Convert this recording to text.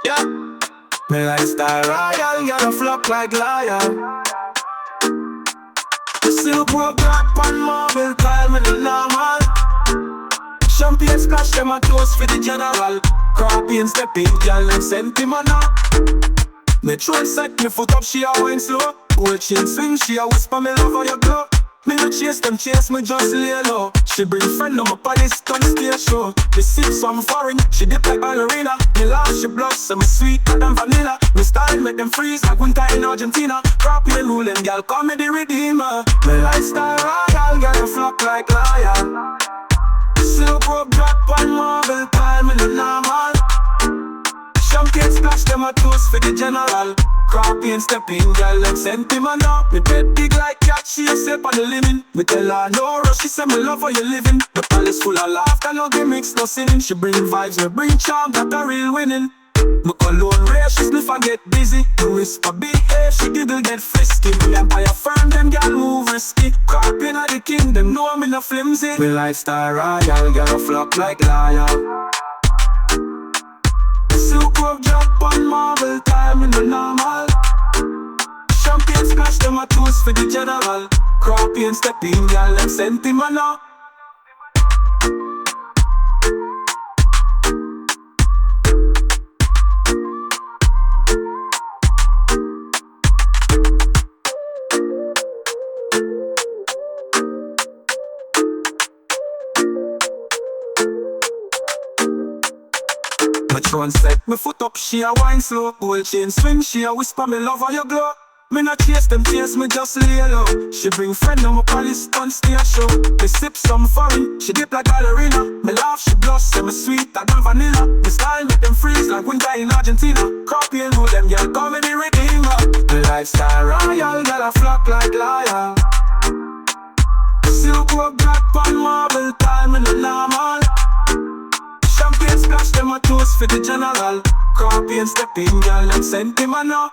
Yeah. Me lifestyle royal, girl a flock like lion. The silk work black pan marble tile, me the normal. Champagne splash them a toast for the general. Krawpain step in, girl them sentimental. Me try set me foot up, she a wine slow. Old chin swing, she a whisper me love how you glow. Me no chase them chase, me just lay low. She bring friend on my body stunt stay show. Me sip some foreign, she dip like ballerina. Me laugh, she blush, so me sweeter than vanilla. Me style make them freeze like winter in Argentina. Krawpain ruling, girl call me the redeemer. Me lifestyle royal, girl a flock like lion. Silk rope drop on marble tile, me the normal. Champagne splash them a toast for the general. Krawpain step in, girl them sentimental. Me bed big like cat, she a step on the limit. Me tell her no rush, she say me love how you living. The palace full of laughter, no gimmicks, no sinning. She bring vibes, me bring charm, that a real winning. Me cologne rare, she sniff and get busy. Me whisper big hair, she giggle get frisky. Me empire firm, them girl move risky. Krawpain are the king, them know me no flimsy. Me lifestyle royal, girl a flock like lion. Silk rope drop on marble tile, in the normal. Champagne splash them a toast for the general. Krawpain step in, girl them sentimental. My throne set me foot up, she a wine slow. Old chain swing, she a whisper me love how you glow. Me not chase them chase, me just lay low. She bring friend on my palace stunt stay show. Me sip some foreign, she dip like ballerina. Me laugh, she blush, say me sweeter than vanilla. Me style make them freeze like winter in Argentina. Krawpain rule them, girl call me the redeemer. Me lifestyle royal, girl a flock like lion. Silk rope black pan marble tile, me the normal. Champagne splash them a toast for the general. Krawpain step in, girl them sentimental.